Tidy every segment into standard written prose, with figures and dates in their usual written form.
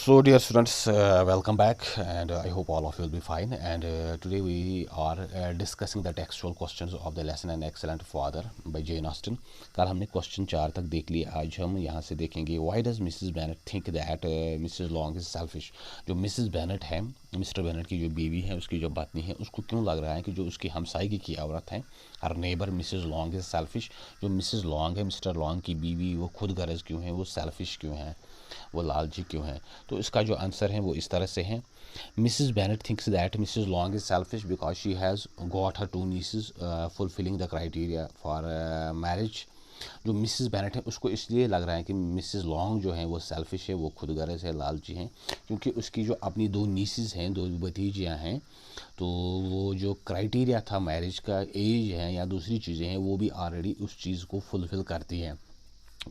So, dear students, welcome back, and I hope all of you will be fine. And today we are discussing the textual questions of the lesson "An Excellent Father" by Jane Austen. कल हमने question 4 तक देख लिया. आज हम यहाँ से देखेंगे Why does Mrs. Bennet think that Mrs. Long is selfish? जो मिसेस बेनेट है, मिस्टर बेनेट की जो बीवी है, उसकी जो पत्नी है, उसको क्यों लग रहा है कि जो उसकी हमसाई की औरत है, her neighbour Mrs Long is selfish. जो मिसेस लॉन्ग है, मिस्टर लॉन्ग की बीवी, वो खुद गर्ज क्यों है, वो सेल्फिश क्यों है, वो लालची क्यों है. तो इसका जो आंसर है वो इस तरह से है. Mrs Bennet thinks that Mrs Long is selfish because she has got her two nieces fulfilling the criteria for marriage. जो मिसेस बेनेट है उसको इसलिए लग रहा है कि मिसेस लॉन्ग जो है वो सेल्फिश है, वो खुद गर्ज है, लालची हैं, क्योंकि उसकी जो अपनी दो नीसेस हैं, दो भतीजियाँ हैं, तो वो जो क्राइटेरिया था मैरिज का, एज है या दूसरी चीज़ें हैं, वो भी ऑलरेडी उस चीज़ को फुलफ़िल करती हैं.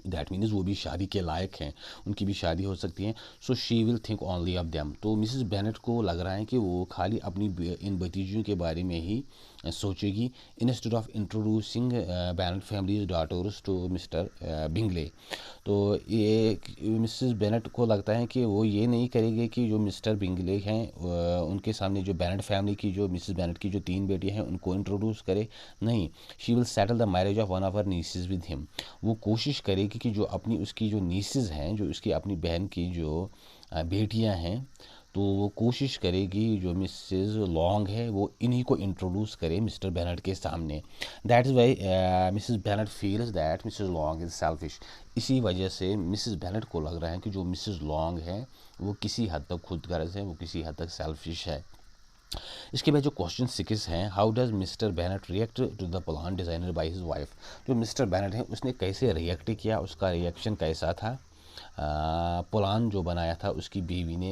दैट मीन्स वो भी शादी के लायक हैं, उनकी भी शादी हो सकती है. So she will think only of them. तो मिसेस बेनेट को लग रहा है कि वो खाली अपनी इन भतीजियों के बारे में ही सोचेगी, instead of introducing Bennet families daughters to Mr Bingley. तो ये मिसेस बेनेट को लगता है कि वो ये नहीं करेगी कि जो मिस्टर बिंगले हैं उनके सामने जो बेनेट फैमिली की, जो मिसेस बेनेट की जो 3 बेटियां हैं, उनको इंट्रोड्यूस करे. नहीं, she will settle the marriage of one of her nieces with him. वो कोशिश करेगी कि जो अपनी उसकी जो नीसेस हैं, जो उसकी अपनी बहन की जो बेटियां हैं, तो वो कोशिश करेगी जो मिसेस लॉन्ग है वो इन्हीं को इंट्रोड्यूस करे मिस्टर बेनेट के सामने. That is Y Mrs Bennett feels that Mrs long is selfish. इसी वजह से मिसेस बेनेट को लग रहा है कि जो मिसेस लॉन्ग है वो किसी हद तक खुदगर्ज है, वो किसी हद तक सेल्फिश है. इसके बाद जो क्वेश्चन 6 हैं, how does Mr Bennet react to the plan designer by his wife. जो मिस्टर बेनेट है उसने कैसे रिएक्ट किया, उसका रिएक्शन कैसा था. प्लान जो बनाया था उसकी बीवी ने,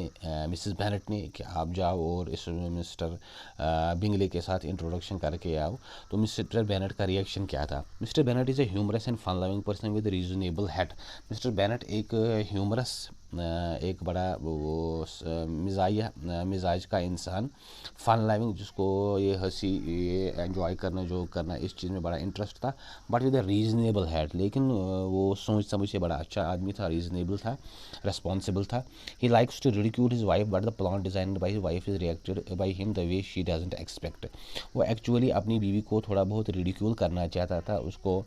मिसेस बेनेट ने, कि आप जाओ और इस मिस्टर बिंगले के साथ इंट्रोडक्शन करके आओ. तो मिस्टर बेनेट का रिएक्शन क्या था. Mr Bennet is a humorous and fun loving person with reasonable head. Mr Bennet एक ह्यूमरस, एक बड़ा वो मिजाज का इंसान, फ़न लविंग, जिसको ये हंसी, ये एंजॉय करना, जो करना, इस चीज़ में बड़ा इंटरेस्ट था. But with a reasonable had. लेकिन वो सोच समझ से बड़ा अच्छा आदमी था, रीज़नेबल था, रेस्पॉन्सिबल था. He likes to ridicule his wife but the plan designed by his wife is reacted by him the way she doesn't expect. वो एक्चुअली अपनी बीवी को थोड़ा बहुत रिडिक्यूल करना चाहता था, उसको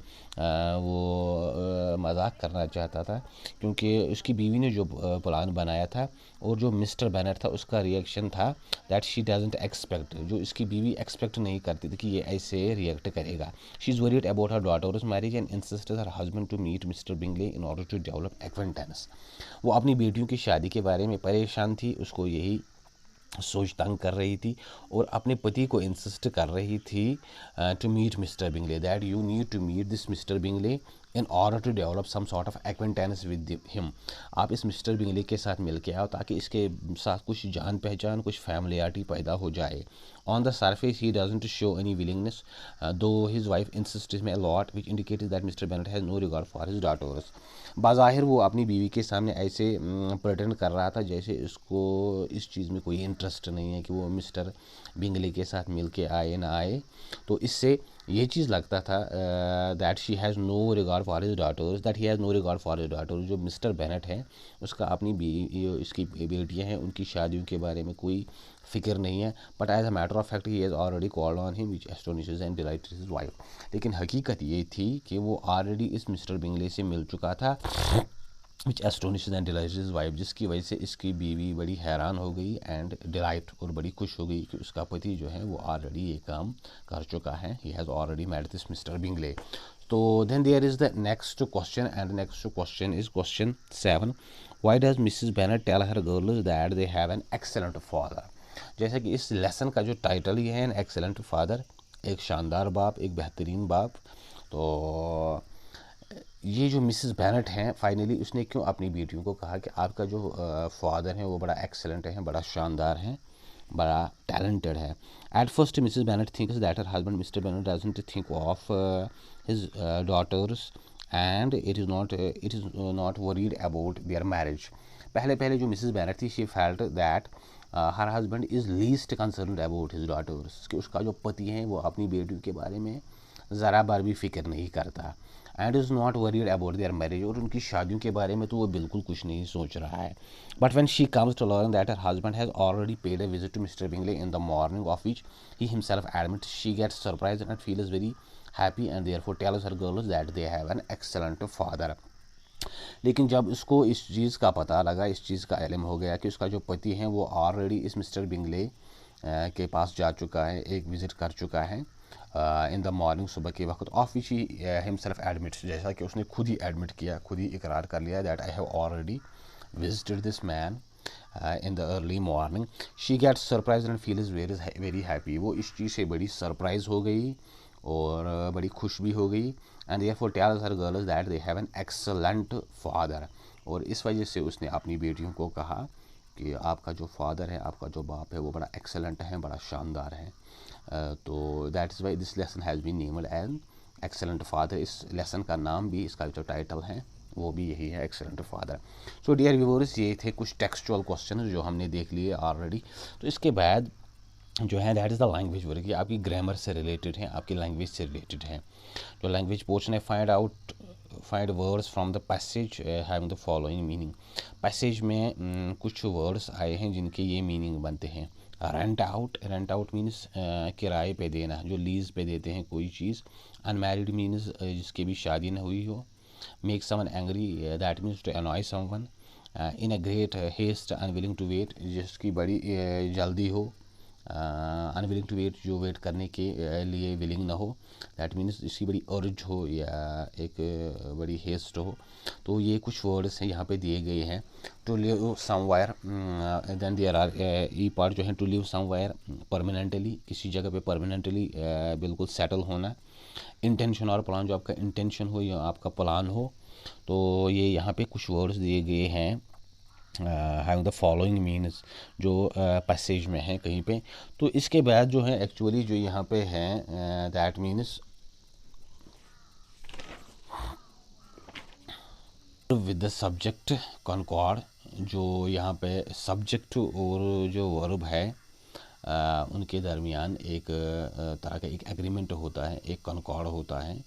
वो मजाक करना चाहता था, क्योंकि उसकी बीवी ने जो प्लान बनाया था, और जो मिस्टर बेनेट था उसका रिएक्शन था दैट शी डजंट एक्सपेक्ट. जो इसकी बीवी एक्सपेक्ट नहीं करती थी कि ये ऐसे रिएक्ट करेगा. She is worried about her daughters marriage and insisted her husband to meet Mr Bingley in order to develop acquaintance. वो अपनी बेटियों की शादी के बारे में परेशान थी, उसको यही सोच तंग कर रही थी, और अपने पति को इंसिस्ट कर रही थी to meet Mr Bingley, that you need to meet this Mr Bingley in order to develop some sort of acquaintance with him. आप इस मिस्टर बिंगले के साथ मिल के आओ ताकि इसके साथ कुछ जान पहचान, कुछ फैमिलियारिटी पैदा हो जाए. On the surface he doesn't show any willingness though his wife insisted में a lot which indicated that Mr Bennet has no regard for his daughters. बाज़ाहिर वो अपनी बीवी के सामने ऐसे प्रेटेंड कर रहा था जैसे इसको इस चीज़ में कोई इंटरेस्ट नहीं है कि वो मिस्टर बिंगले के साथ मिल के आए ना आए. तो इससे ये चीज़ लगता था that she has no regard for his daughters, that he has no regard for his daughters. जो मिस्टर बेनेट है उसका अपनी इसकी बेटियां हैं, उनकी शादियों के बारे में कोई फिक्र नहीं है. But as a matter of fact he has already called on him which astonishes and delighted his wife. लेकिन हकीकत ये थी कि वो ऑलरेडी इस मिस्टर बिंगले से मिल चुका था, विच astonishes and delighted his wife, जिसकी वजह से इसकी बीवी बड़ी हैरान हो गई एंड डिलाइट, और बड़ी खुश हो गई कि उसका पति जो है वो ऑलरेडी ये काम कर चुका है. He has already married this Mr Bingley. तो then there is the next question, and next question is question 7. Why does Mrs Bennet tell her girls that they have an excellent father. जैसा कि इस lesson का जो title ही है, N excellent father, एक शानदार बाप, एक बेहतरीन बाप. तो ये जो मिसेस बेनेट हैं, फाइनली उसने क्यों अपनी बेटियों को कहा कि आपका जो फादर है वो बड़ा एक्सेलेंट है, बड़ा शानदार है, बड़ा टैलेंटेड है. At first Mrs Bennet thinks that her husband Mr Bennet doesn't think of his daughters and it is not worried about their marriage. पहले पहले जो मिसेस बेनेट थी, she felt that her husband is least concerned about his daughters, कि उसका जो पति है वो अपनी बेटियों के बारे में ज़रा बार भी फिक्र नहीं करता. And is not worried about their marriage, और उनकी शादियों के बारे में तो वो बिल्कुल कुछ नहीं सोच रहा है. But when she comes to learn that her husband has already paid a visit to Mr Bingley in the morning of which he himself admit, she gets surprise and feels very happy and therefore tells her girls that they have an excellent father. लेकिन जब उसको इस चीज़ का पता लगा, इस चीज़ का इल्म हो गया कि उसका जो पति है वो ऑलरेडी इस मिस्टर बिंगले के पास जा चुका है, एक विज़िट कर चुका है इन द मॉर्निंग, सुबह के वक्त, of which he himself admits, जैसा कि उसने खुद ही एडमिट किया, खुद ही इकरार कर लिया that I have already visited this man in the early morning. She gets surprise and feel is very happy. वो इस चीज़ से बड़ी सरप्राइज हो गई और बड़ी खुश भी हो गई. And therefore tells her girls that they have an excellent father. और इस वजह से उसने अपनी बेटियों को कहा कि आपका जो फादर है, आपका जो बाप है, वो बड़ा एक्सेलेंट है, बड़ा शानदार है. तो that is why this lesson has been named as excellent father. इस लेसन का नाम भी, इसका जो टाइटल है वो भी यही है, excellent father. So dear viewers, ये थे कुछ टेक्सचुअल क्वेश्चन जो हमने देख लिए ऑलरेडी. तो इसके बाद जो है that is the language work, ये आपकी ग्रामर से रिलेटेड है, आपकी लैंग्वेज से रिलेटेड है. जो लैंग्वेज पोर्शन है, find words from the passage having the following meaning. Passage में कुछ वर्ड्स आए हैं जिनके ये मीनिंग बनते हैं. रेंट आउट मीन्स किराए पे देना, जो लीज पे देते हैं कोई चीज़. अनमैरिड मीन्स जिसकी भी शादी न हुई हो. Make someone angry, that means to annoy someone. In a great haste, unwilling to wait, जिसकी बड़ी जल्दी हो. अनविलिंग टू वेट, जो वेट करने के लिए विलिंग ना हो. दैट मीन्स इसकी बड़ी अर्ज हो या एक बड़ी हेस्ट हो. तो ये कुछ वर्ड्स हैं यहाँ पे दिए गए हैं. To live somewhere, then there are ई पार्ट जो है, टू लिव समवेयर परमानेंटली, किसी जगह पे परमानेंटली बिल्कुल सेटल होना. इंटेंशन और प्लान, जो आपका इंटेंशन हो या आपका प्लान हो. तो ये यहाँ पे कुछ वर्ड्स दिए गए हैं हैविंग द फॉलोइंग मीन्स, जो पैसेज में है कहीं पे. तो इसके बाद जो है एक्चुअली जो यहाँ पे है that means with the subject concord, जो यहाँ पे सब्जेक्ट और जो वर्ब है उनके दरमियान एक तरह का एक एग्रीमेंट होता है, एक कॉन्कॉर्ड होता है,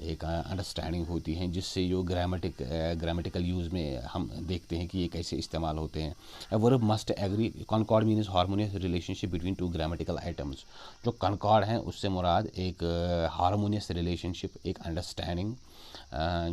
एक अंडरस्टैंडिंग होती है, जिससे जो ग्रामेटिकल यूज़ में हम देखते हैं कि ये कैसे इस्तेमाल होते हैं. A verb must agree. Concord means harmonious relationship between two grammatical items. जो कॉन्कॉर्ड हैं उससे मुराद एक हार्मोनियस रिलेशनशिप, एक अंडरस्टैंडिंग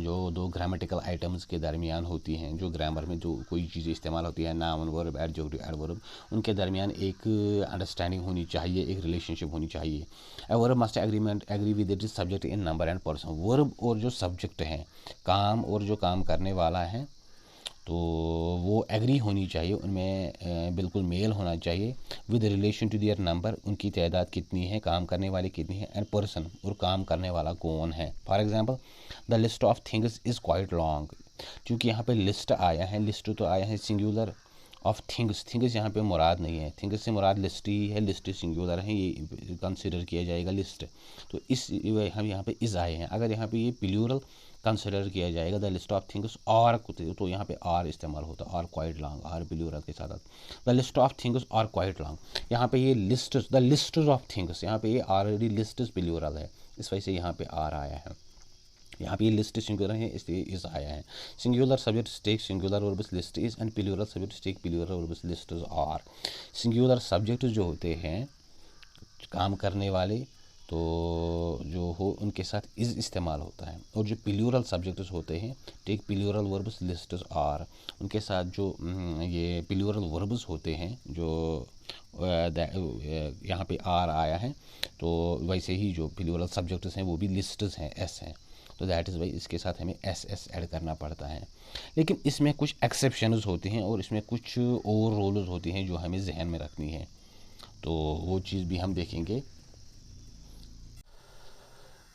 जो दो ग्रामेटिकल आइटम्स के दरमियान होती हैं. जो ग्रामर में जो कोई चीज़ें इस्तेमाल होती है, नाउन वर्ब एडजेक्टिव एडवर्ब, उनके दरमियान एक अंडरस्टैंडिंग होनी चाहिए, एक रिलेशनशिप होनी चाहिए. A verb must agree with it subject in number and person. Verb और जो सब्जेक्ट हैं, काम और जो काम करने वाला है, तो वो एग्री होनी चाहिए, उनमें बिल्कुल मेल होना चाहिए. With relation to their number, उनकी तादाद कितनी है, काम करने वाले कितनी है, एंड पर्सन, और काम करने वाला कौन है. For example, the list of things is quite long. क्योंकि यहाँ पे लिस्ट आया है, लिस्ट तो आया है सिंगुलर ऑफ थिंग्स यहाँ पे मुराद नहीं है. थिंग्स से मुराद लिस्ट ही है, लिस्ट सिंगुलर है, ये कंसिडर किया जाएगा लिस्ट. तो इस हम यहाँ पे इज़ आए हैं. अगर यहाँ पे ये प्लूरल कंसिडर किया जाएगा, द लिस्ट ऑफ थिंग्स और, तो यहाँ पे आर इस्तेमाल होता है, are quite long, are plural के साथ. The list of things are quite long. यहाँ पे ये list, the list of things, यहाँ पे ये ऑलरेडी लिस्ट प्लूरल है, इस वजह से यहाँ पे आर आया है. यहाँ पे ये लिस्ट सिंगुलर है, इसलिए इस आया है. Singular subject take singular verbs list is, and plural subject take plural verbs list are. Singular subject जो होते हैं काम करने वाले, तो जो हो उनके साथ इज़ इस्तेमाल होता है. और जो प्लूरल सब्जेक्ट्स होते हैं, take plural verbs list are, उनके साथ जो ये प्लूरल वर्ब्स होते हैं, जो यहाँ पे आर आया है, तो वैसे ही जो प्लूरल सब्जेक्ट्स हैं वो भी लिस्ट्स हैं, एस हैं. तो दैट इज़ वाई इसके साथ हमें एस ऐड करना पड़ता है. लेकिन इसमें कुछ एक्सेप्शंस होते हैं और इसमें कुछ और रूल्स होती हैं जो हमें जहन में रखनी है. तो वो चीज़ भी हम देखेंगे.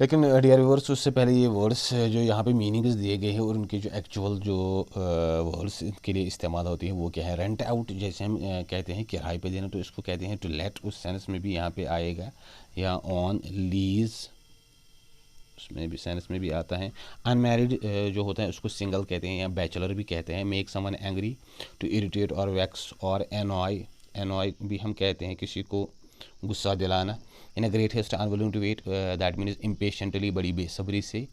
लेकिन डियर व्यूअर्स, उससे पहले ये वर्ड्स जो यहाँ पे मीनिंग्स दिए गए हैं और उनके जो एक्चुअल जो वर्ड्स के लिए इस्तेमाल होती हैं वो क्या है. रेंट आउट, जैसे हम कहते हैं किराए पे देना, तो इसको कहते हैं टू लेट. उस सेंस में भी यहाँ पे आएगा, या ऑन लीज, उसमें भी सेंस में भी आता है. अनमैरिड जो होता है उसको सिंगल कहते हैं या बैचलर भी कहते हैं. Make someone angry, to irritate और वैक्स और एनॉय. एनॉय भी हम कहते हैं किसी को गुस्सा दिलाना. In a great haste unwilling to wait, that means impatiently, बड़ी बेसब्री से.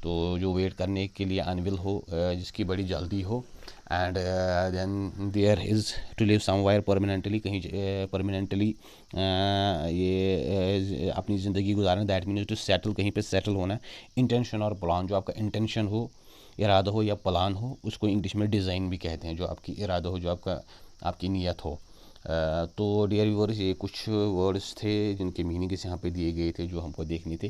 तो जो वेट करने के लिए अनविल हो, जिसकी बड़ी जल्दी हो, and then there is to live somewhere permanently, कहीं परमानेंटली ये अपनी ज़िंदगी गुजारना, दैट मीन्स टू सेटल, कहीं पे सेटल होना। इंटेंशन और प्लान, जो आपका इंटेंशन हो, इरादा हो या प्लान हो, उसको इंग्लिश में डिज़ाइन भी कहते हैं। जो आपकी इरादा हो, जो आपकी नीयत हो। तो डियर व्यूअर्स, ये कुछ वर्ड्स थे जिनके मीनिंग्स यहाँ पे दिए गए थे, जो हमको देखने थे।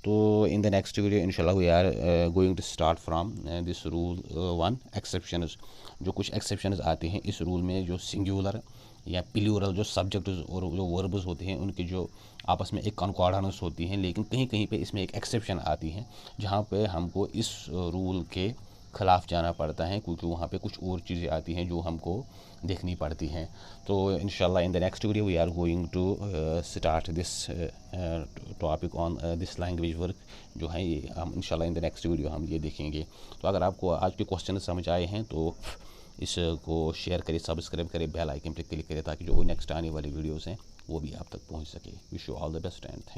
तो इन द नेक्स्ट वीडियो इंशाल्लाह we are going to start from this rule 1 exceptions. जो कुछ एक्सेप्शंस आते हैं इस रूल में, जो सिंगुलर या प्लूरल जो सब्जेक्ट और जो वर्ब्स होते हैं उनके जो आपस में एक कॉन्कॉर्डेंस होती हैं, लेकिन कहीं कहीं पे इसमें एक एक्सेप्शन आती है जहाँ पे हमको इस रूल के ख़िलाफ़ जाना पड़ता है, क्योंकि वहाँ पे कुछ और चीज़ें आती हैं जो हमको देखनी पड़ती हैं। तो इंशाल्लाह in the next video we are going to start this topic on this language work, जो है ये हम इंशाल्लाह इन द नेक्स्ट वीडियो हम ये देखेंगे। तो अगर आपको आज के क्वेश्चन समझ आए हैं तो इसको शेयर करें, सब्सक्राइब करें, बेल आइकन पर क्लिक करें, ताकि जो नेक्स्ट आने वाली वीडियोज़ हैं वो भी आप तक पहुँच सके। Wish you all the best and thank